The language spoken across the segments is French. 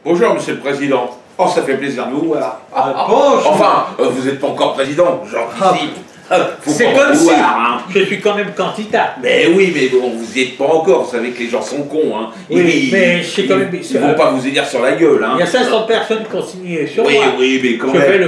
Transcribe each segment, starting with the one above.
Bonjour, Monsieur le Président. Oh, ça fait plaisir de vous voir. Bonjour. Enfin, vous n'êtes pas encore président, j'anticipe. C'est comme si je suis quand même candidat. Mais oui, mais bon, vous n'y êtes pas encore, vous savez que les gens sont cons, hein. Oui, mais je suis quand même... Ils ne vont pas vous élire sur la gueule, hein. Il y a 500 personnes qui ont signé sur moi. Oui, mais quand je même, fais le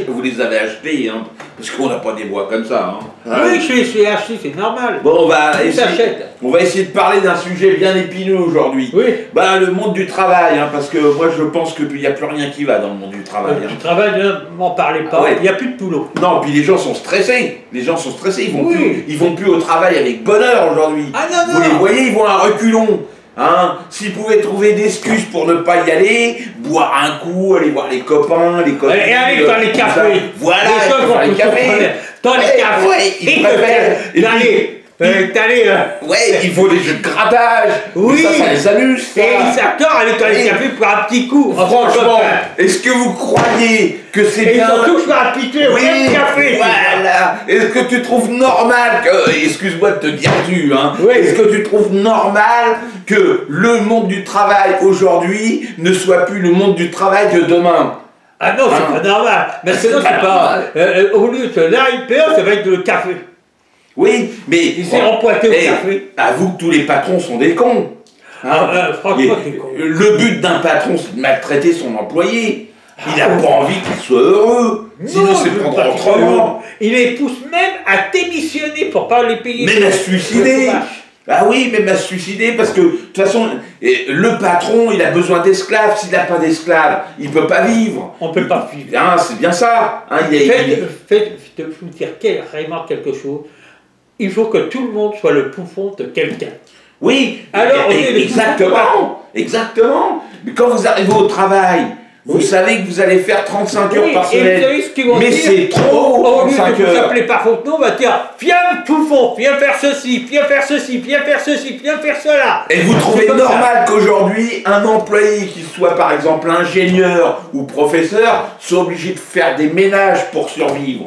vous les avez achetés, hein, parce qu'on n'a pas des voix comme ça, hein. Oui, je suis acheté, c'est normal. Bon, on va essayer de parler d'un sujet bien épineux aujourd'hui. Oui. Bah, le monde du travail, hein, parce que moi je pense qu'il n'y a plus rien qui va dans le monde du travail. Du travail, ne m'en parlez pas, il n'y a plus de boulot. Non, puis les gens sont stressés. Les gens sont stressés, ils vont plus au travail avec bonheur aujourd'hui. Ah non, vous les voyez, ils vont à reculons. Hein, s'ils pouvaient trouver des excuses pour ne pas y aller, boire un coup, aller voir les copains, les copines. Et aller dans les cafés. Voilà, les gens dans les cafés. Dans les cafés. Ouais, ils préfèrent. Ouais, il faut des jeux de grattage. Oui. Ça les amuse. Ça. Et ils s'attendent à aller dans les cafés pour un petit coup. Franchement, est-ce que vous croyez que c'est bien? Ils sont tous habitués au même café. Voilà. Est-ce que tu trouves normal que, excuse-moi de te dire tu, hein, oui. Est-ce que tu trouves normal que le monde du travail aujourd'hui ne soit plus le monde du travail de demain? Ah non, c'est pas normal. Maintenant, c'est pas... au lieu de la RIPE, ça va être le café. Oui, mais... Ils s'est empoîté au café. Avoue que tous les patrons sont des cons. Hein, franchement, c'est con. Le but d'un patron, c'est de maltraiter son employé. Il n'a pas envie qu'il soit heureux. Sinon, c'est prendre autrement. Il les pousse même à démissionner pour pas les payer. Même à se suicider. Ah oui, même à se suicider, parce que de toute façon, le patron, il a besoin d'esclaves. S'il n'a pas d'esclaves, il ne peut pas vivre. On ne peut pas vivre. Hein, c'est bien ça. Hein, Faites vous dire carrément quelque chose. Il faut que tout le monde soit le bouffon de quelqu'un. Oui, alors exactement. Exactement. Mais quand vous arrivez au travail, vous savez que vous allez faire 35 heures par semaine. Et vous savez ce qu'ils vont dire? Mais c'est trop, 35 heures. Au lieu de vous appeler par votre nom, on va dire viens bouffon, viens faire ceci, viens faire ceci, viens faire ceci, viens faire cela. Et vous trouvez normal qu'aujourd'hui, un employé qui soit par exemple ingénieur ou professeur soit obligé de faire des ménages pour survivre?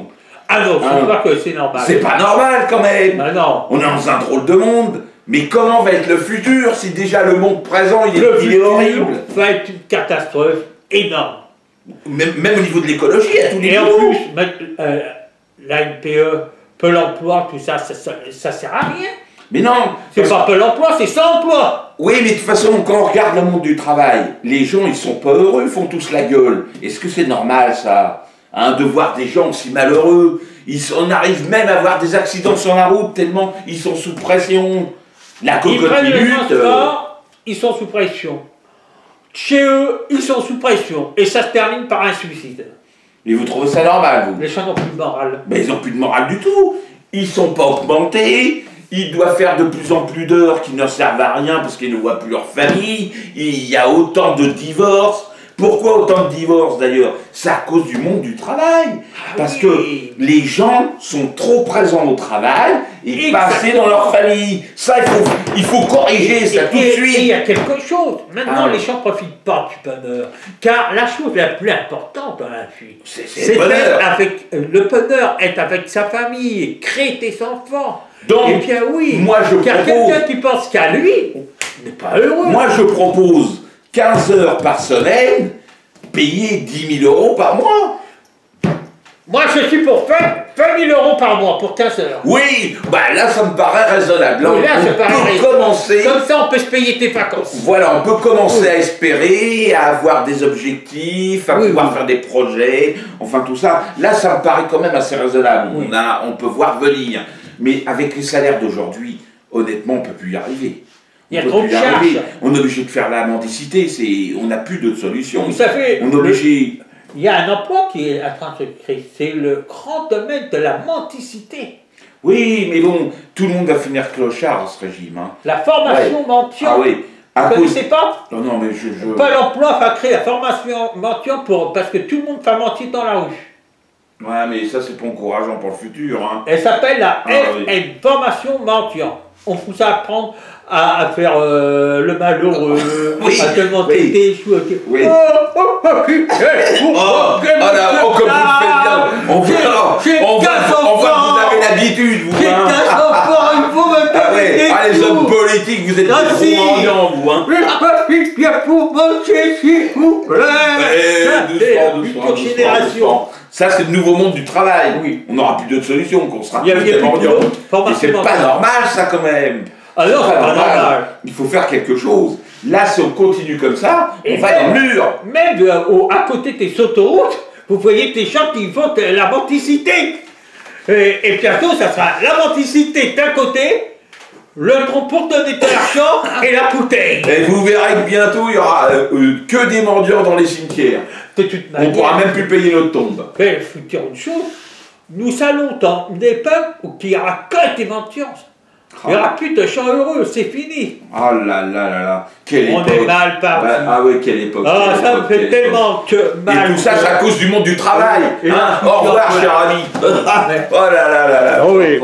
Ah non, je ne sais pas que c'est normal. C'est pas normal quand même. Ah non. On est dans un drôle de monde. Mais comment va être le futur si déjà le monde présent il est horrible? Va être une catastrophe énorme. Même au niveau de l'écologie, à tous les niveaux. Et en plus, l'ANPE, Pôle emploi, tout ça, ça sert à rien. Mais non. C'est pas Pôle emploi, c'est sans emploi. Oui, mais de toute façon, quand on regarde le monde du travail, les gens ils sont pas heureux, ils font tous la gueule. Est-ce que c'est normal ça? Hein, de voir des gens si malheureux, on arrive même à avoir des accidents sur la route tellement ils sont sous pression. La cocotte minute. Ils sont sous pression. Chez eux, ils sont sous pression. Et ça se termine par un suicide. Et vous trouvez ça normal, vous? Les gens n'ont plus de morale. Mais ils n'ont plus de morale du tout. Ils sont pas augmentés. Ils doivent faire de plus en plus d'heures qui ne servent à rien parce qu'ils ne voient plus leur famille. Il y a autant de divorces. Pourquoi autant de divorces d'ailleurs? C'est à cause du monde du travail. Parce que les gens sont trop présents au travail et passés dans leur famille. Ça, il faut corriger ça tout de suite. Et il y a quelque chose. Maintenant, les gens ne profitent pas du bonheur. Car la chose la plus importante dans la vie, c'est le bonheur, être avec sa famille, créer tes enfants. Donc, et bien oui, moi je propose... Car quelqu'un qui pense qu'à lui n'est pas heureux. Moi je propose 15 heures par semaine, payer 10 000 € par mois. Moi, je suis pour 20 000 € par mois pour 15 heures. Oui, bah là, ça me paraît raisonnable. Oui, là, on peut commencer... Comme ça, on peut se payer tes vacances. Voilà, on peut commencer à espérer, à avoir des objectifs, à pouvoir faire des projets, enfin tout ça. Là, ça me paraît quand même assez raisonnable. On peut voir venir. Mais avec les salaires d'aujourd'hui, honnêtement, on ne peut plus y arriver. Il y a trop de charges. On est obligé de faire la mendicité, on n'a plus d'autre solution. Vous savez, on est obligé... Il y a un emploi qui est en train de se créer, c'est le grand domaine de la mendicité. Oui, mais bon, tout le monde va finir clochard à ce régime. Hein. La formation mention. Ah oui. Vous ne connaissez pas? Non, non, mais Pôle emploi va créer la formation mention parce que tout le monde va mentir dans la rue. Ouais, mais ça, c'est pas encourageant pour le futur. Hein. Elle s'appelle la FN, formation mention. On vous apprendre à faire le malheureux, à tellement traiter, comme vous le faites bien. On voit que vous avez l'habitude, vous. J'ai 15 enfants, il faut me Ah ouais, les hommes politiques, vous êtes des gros mendiants, vous, hein. Bien pour manger, s'il vous plaît. Doucement. Ça, c'est le nouveau monde du travail. Oui. On n'aura plus d'autres solutions, qu'on sera tous des mendiants. C'est pas normal, ça, quand même. Alors, c'est pas normal. Il faut faire quelque chose. Là, si on continue comme ça, on va dans le mur. Même à côté des autoroutes, vous voyez des gens qui votent la mendicité. Et bientôt, ça sera la mendicité d'un côté, le tronc pour donner de l'argent et la bouteille. Et vous verrez que bientôt, il y aura que des mendiants dans les cimetières. De toute manière, on ne pourra même plus payer notre tombe. Mais je vous dire une chose, nous allons dans des peuples où il n'y aura que des mendiants. Il n'y aura plus de chants heureux, c'est fini. Oh là là là là, quelle époque. On est mal parti. Ah oui, quelle époque. Ah, ça me fait tellement que mal. Et tout ça, c'est à cause du monde du travail. Au revoir, cher ami. Oh là là là là. Oui.